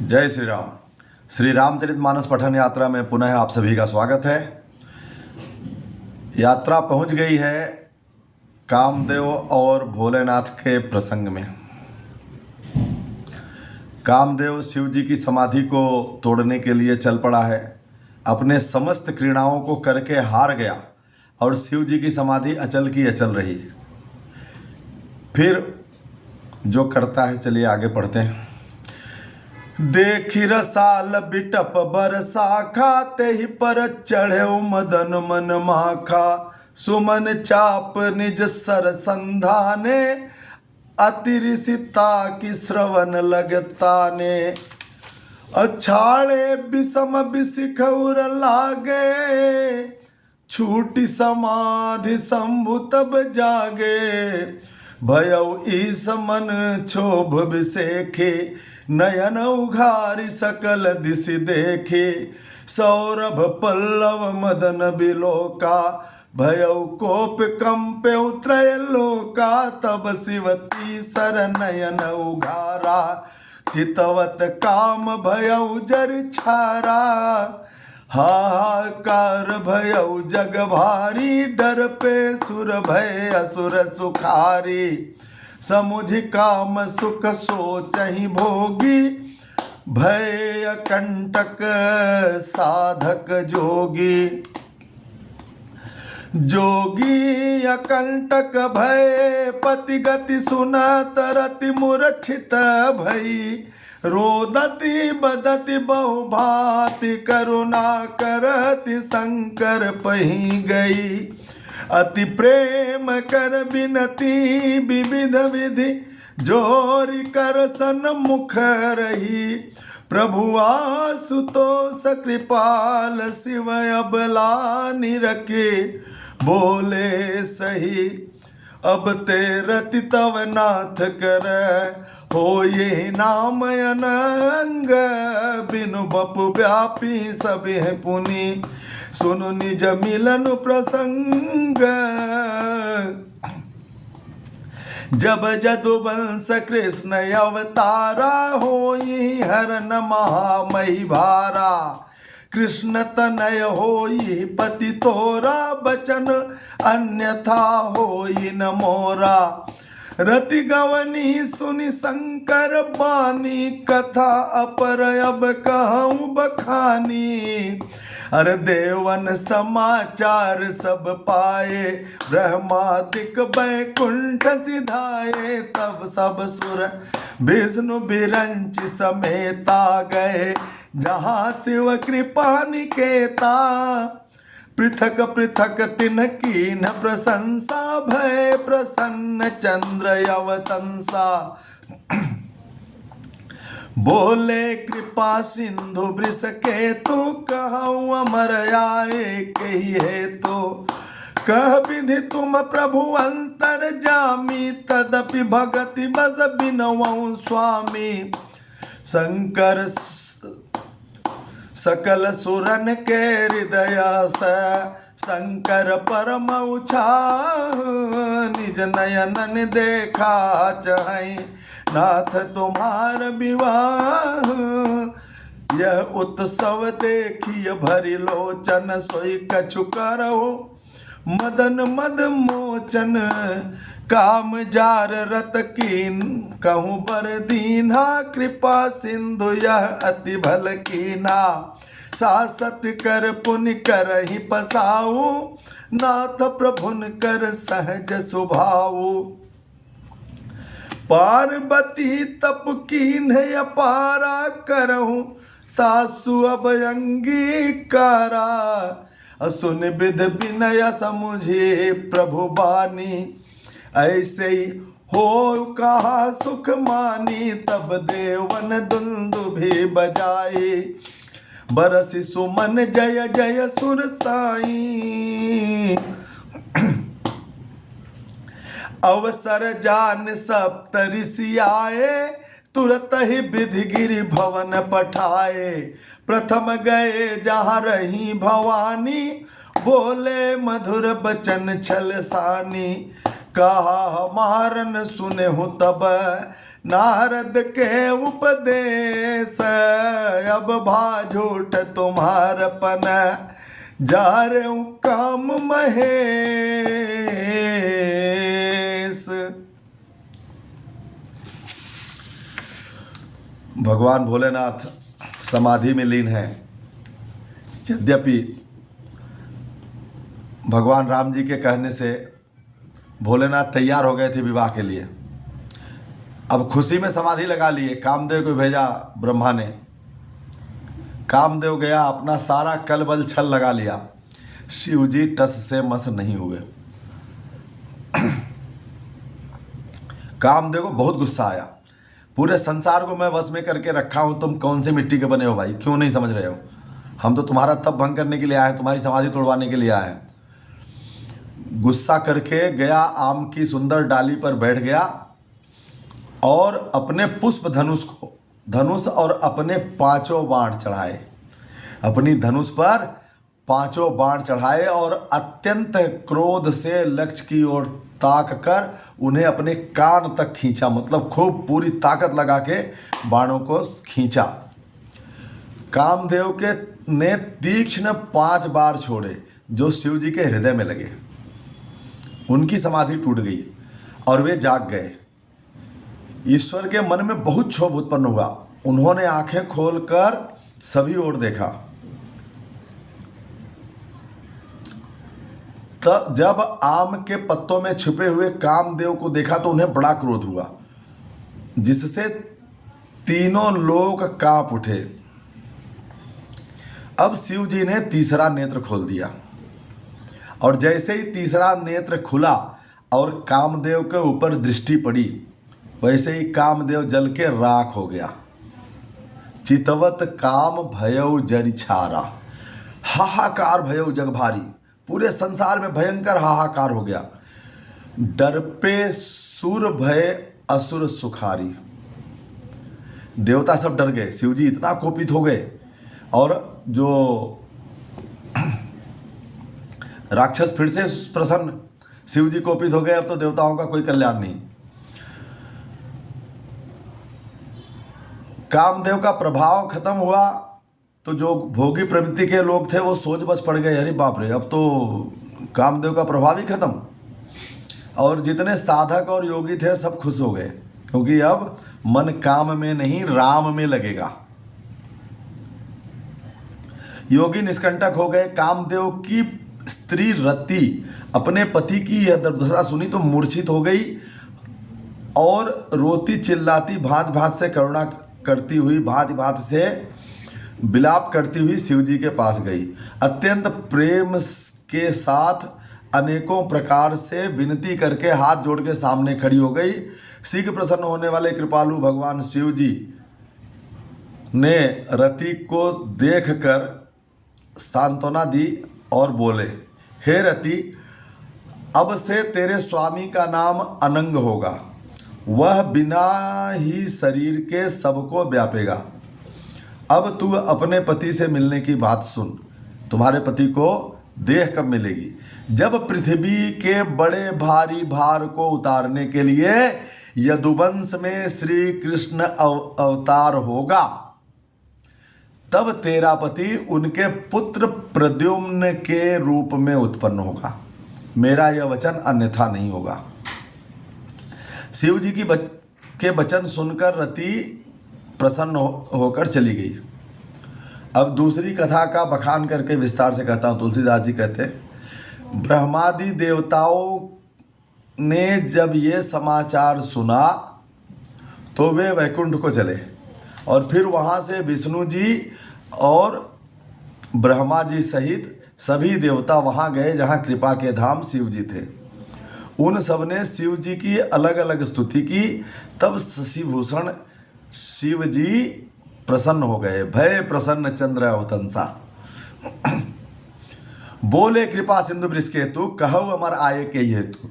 जय श्री राम। श्री रामचरितमानस पठन यात्रा में पुनः आप सभी का स्वागत है। यात्रा पहुंच गई है कामदेव और भोलेनाथ के प्रसंग में। कामदेव शिव जी की समाधि को तोड़ने के लिए चल पड़ा है। अपने समस्त क्रीड़ाओं को करके हार गया और शिव जी की समाधि अचल की अचल रही। फिर जो करता है, चलिए आगे पढ़ते हैं। देखी रसाल बिटप बरसा खाते ही पर चढ़े मदन मन माखा। सुमन चाप निज सर संधाने अतिरिसिता की श्रवण लगता ने। अछाड़े बिसम बिसिखौर लागे छूटी समाधि शंभु तब जागे। भयउ ईस मन क्षोभ विसेखे नयन उघारी सकल दिश देखे। सौरभ पल्लव मदन बिलोका भयउ कोप कंपे त्रय लोका। तब शिवती सर नयन उघारा चितवत काम भयउ जर छारा। हाहाकार भयउ जग भारी डर पे सुर भय असुर सुखारी। समुझि काम सुख सोचहि भोगी भय कंटक साधक जोगी। जोगी अकंटक भय पति गति सुनत रति मूर्छित भई। रोदति बदति बहुभाति करुणा करति शंकर पही गई। अति प्रेम कर बिनती विविध विधि जोरि कर सन्मुख रही। प्रभु आशुतोष कृपाल शिव अबला निरखे बोले सही। अब ते रति तव नाथ कर हो ये नाम अनंग। बिनु बपु व्यापी सभी पुनि सुनु निज मिलन प्रसंग। जब जदुवंश कृष्ण अवतारा होई हरन महामही भारा। कृष्ण तनय होई पति तोरा बचन अन्यथा होई न मोरा। रति गवनी सुनि शंकर बानी कथा अपर अब कहूँ बखानी। अरे देवन समाचार सब पाए ब्रह्मादिक बैकुंठ सिधाए। तब सब सुर विष्णु बिरंच समेता गए जहाँ शिव कृपा निकेता। पृथक पृथक तिन कीन प्रशंसा भय प्रसन्न चंद्र अवतंसा। बोले कृपा सिंधु वृष के तू कहूँ अमर आए कही है तो। कह विधि तुम प्रभु अंतर जामी तदपि भगति बस बिनवऊँ स्वामी। शंकर सकल सुरन के हृदय से शंकर परम उछाह। निज नयनन देखा चाहि नाथ तुम्हार विवाह। यह उत्सव देखिए भरी लोचन सोई कछु करो मदन मद मोचन। काम जार रत कीन कहूँ बर दीना। कृपा सिंधु यह अति भल कीना। सासत कर पुनि कर ही पसाऊ नाथ प्रभुन कर सहज सुभाऊ। पार्वती तप कीन अपारा करहूँ तासु अब अंगीकारा। सुन विध विनय समुझे प्रभु बानी ऐसे ही हो कहा सुख मानी। तब देवन दुंदुभि बजाए बरसी सुमन जय जय सुर साई। अवसर जान सप्त ऋषि आए तुरत ही विधि गिरि भवन पठाए। प्रथम गए जहाँ रही भवानी बोले मधुर बचन छल सानी। कहा हमारन सुने हूँ तब नारद के उपदेश, अब भाझूठ तुम्हारपन जा रहे हूँ काम महेश। भगवान भोलेनाथ समाधि में लीन हैं। यद्यपि भगवान राम जी के कहने से भोलेनाथ तैयार हो गए थे विवाह के लिए। अब खुशी में समाधि लगा लिए। कामदेव को भेजा ब्रह्मा ने। कामदेव गया, अपना सारा कल बल छल लगा लिया। शिव जी टस से मस नहीं हुए। कामदेव को बहुत गुस्सा आया। पूरे संसार को मैं वश में करके रखा हूं, तुम कौन सी मिट्टी के बने हो भाई, क्यों नहीं समझ रहे हो? हम तो तुम्हारा तप भंग करने के लिए आए हैं, तुम्हारी समाधि तोड़वाने के लिए आए हैं। गुस्सा करके गया, आम की सुंदर डाली पर बैठ गया और अपने पुष्प धनुष और अपने 5 बाण चढ़ाए। अपनी धनुष पर 5 बाण चढ़ाए और अत्यंत क्रोध से लक्ष्य की ओर ताक कर उन्हें अपने कान तक खींचा। मतलब खूब पूरी ताकत लगा के बाणों को खींचा। कामदेव के ने तीक्ष्ण 5 बार छोड़े जो शिव जी के हृदय में लगे। उनकी समाधि टूट गई और वे जाग गए। ईश्वर के मन में बहुत क्षोभ उत्पन्न हुआ। उन्होंने आंखें खोलकर सभी ओर देखा। तब जब आम के पत्तों में छुपे हुए कामदेव को देखा तो उन्हें बड़ा क्रोध हुआ, जिससे तीनों लोग कांप उठे। अब शिव जी ने तीसरा नेत्र खोल दिया और जैसे ही तीसरा नेत्र खुला और कामदेव के ऊपर दृष्टि पड़ी, वैसे ही कामदेव जल के राख हो गया। चितवत काम भयउ जरि छारा, हाहाकार भयउ जग भारी। पूरे संसार में भयंकर हाहाकार हो गया। डर पे सुर भय असुर सुखारी। देवता सब डर गए। शिव जी इतना कोपित हो गए और जो राक्षस फिर से प्रसन्न। शिव जी कोपित हो गए, अब तो देवताओं का कोई कल्याण नहीं। कामदेव का प्रभाव खत्म हुआ तो जो भोगी प्रवृत्ति के लोग थे वो सोच बच पड़ गए, अरे बाप रे, अब तो कामदेव का प्रभाव ही खत्म। और जितने साधक और योगी थे सब खुश हो गए, क्योंकि अब मन काम में नहीं राम में लगेगा। योगी निष्कंटक हो गए। कामदेव की स्त्री रति अपने पति की यह दुर्दशा सुनी तो मूर्छित हो गई और रोती चिल्लाती भांति भांति से करुणा करती हुई भांति भांति से विलाप करती हुई शिव जी के पास गई। अत्यंत प्रेम के साथ अनेकों प्रकार से विनती करके हाथ जोड़ के सामने खड़ी हो गई। शीघ्र प्रसन्न होने वाले कृपालु भगवान शिव जी ने रति को देखकर सांत्वना दी और बोले, हे रति, अब से तेरे स्वामी का नाम अनंग होगा। वह बिना ही शरीर के सबको व्यापेगा। अब तू अपने पति से मिलने की बात सुन। तुम्हारे पति को देह कब मिलेगी? जब पृथ्वी के बड़े भारी भार को उतारने के लिए यदुवंश में श्री कृष्ण अवतार होगा, तब तेरा पति उनके पुत्र प्रद्युम्न के रूप में उत्पन्न होगा। मेरा यह वचन अन्यथा नहीं होगा। शिव जी के वचन सुनकर रति प्रसन्न होकर चली गई। अब दूसरी कथा का बखान करके विस्तार से कहता हूँ। तुलसीदास जी कहते हैं, ब्रह्मादि देवताओं ने जब ये समाचार सुना तो वे वैकुंठ को चले और फिर वहाँ से विष्णु जी और ब्रह्मा जी सहित सभी देवता वहाँ गए जहाँ कृपा के धाम शिव जी थे। उन सब ने शिव जी की अलग अलग स्तुति की। तब शशिभूषण शिव जी प्रसन्न हो गए। भय प्रसन्न चंद्र अवतंसा। बोले कृपा सिंधु वृषकेतु, कहु अमर आये के हेतु।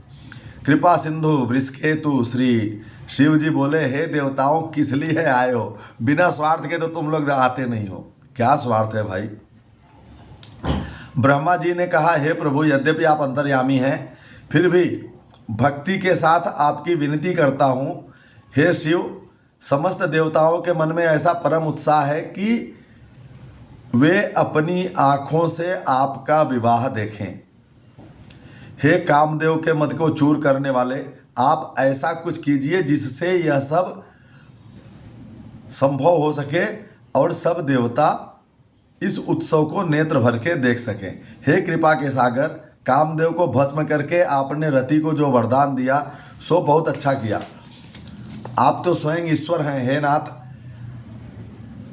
कृपा सिंधु वृषकेतु श्री शिव जी बोले, हे देवताओं, किस लिए आए हो? बिना स्वार्थ के तो तुम लोग आते नहीं हो। क्या स्वार्थ है भाई? ब्रह्मा जी ने कहा, हे प्रभु, यद्यपि आप अंतर्यामी हैं, फिर भी भक्ति के साथ आपकी विनती करता हूँ, हे शिव, समस्त देवताओं के मन में ऐसा परम उत्साह है कि वे अपनी आँखों से आपका विवाह देखें। हे कामदेव के मद को चूर करने वाले, आप ऐसा कुछ कीजिए जिससे यह सब संभव हो सके और सब देवता इस उत्सव को नेत्र भर के देख सकें। हे कृपा के सागर, कामदेव को भस्म करके आपने रति को जो वरदान दिया सो बहुत अच्छा किया। आप तो स्वयं ईश्वर हैं। हे नाथ,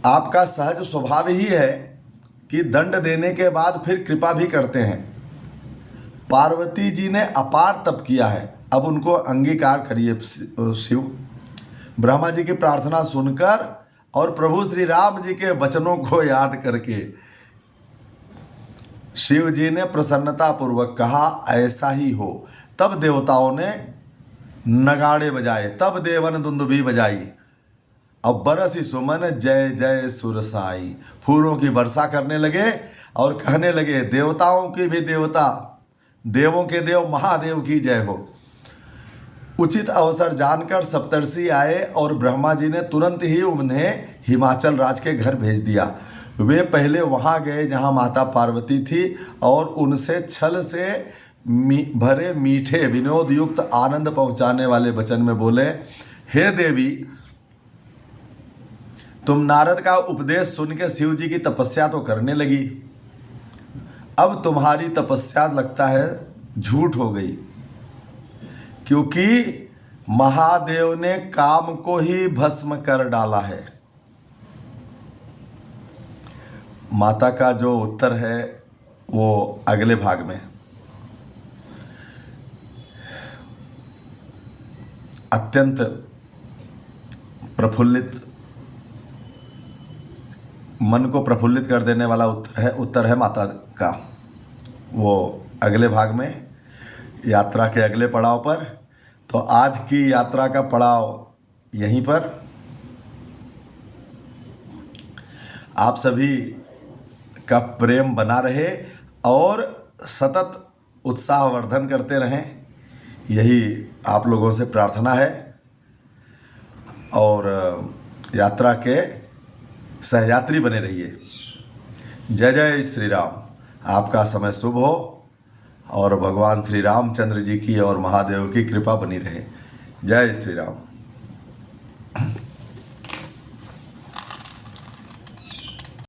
आपका सहज स्वभाव ही है कि दंड देने के बाद फिर कृपा भी करते हैं। पार्वती जी ने अपार तप किया है, अब उनको अंगीकार करिए शिव। ब्रह्मा जी की प्रार्थना सुनकर और प्रभु श्री राम जी के वचनों को याद करके शिव जी ने प्रसन्नता पूर्वक कहा, ऐसा ही हो। तब देवताओं ने नगाड़े बजाए, तब देवन दुंदुभी बजाई, अब बरसी सुमन जय जय सुरसाई। फूलों की वर्षा करने लगे और कहने लगे, देवताओं की भी देवता, देवों के देव महादेव की जय हो। उचित अवसर जानकर सप्तर्षि आए और ब्रह्मा जी ने तुरंत ही उन्हें हिमाचल राज के घर भेज दिया। वे पहले वहाँ गए जहाँ माता पार्वती थी और उनसे छल से भरे मीठे विनोद युक्त आनंद पहुँचाने वाले वचन में बोले, हे देवी, तुम नारद का उपदेश सुन के शिव जी की तपस्या तो करने लगी, अब तुम्हारी तपस्या लगता है झूठ हो गई, क्योंकि महादेव ने काम को ही भस्म कर डाला है। माता का जो उत्तर है वो अगले भाग में। अत्यंत प्रफुल्लित, मन को प्रफुल्लित कर देने वाला उत्तर है माता का। वो अगले भाग में, यात्रा के अगले पड़ाव पर। तो आज की यात्रा का पड़ाव यहीं पर। आप सभी का प्रेम बना रहे और सतत उत्साहवर्धन करते रहें, यही आप लोगों से प्रार्थना है। और यात्रा के सहयात्री बने रहिए। जय जय श्री राम। आपका समय शुभ हो और भगवान श्री रामचंद्र जी की और महादेव की कृपा बनी रहे। जय श्री राम।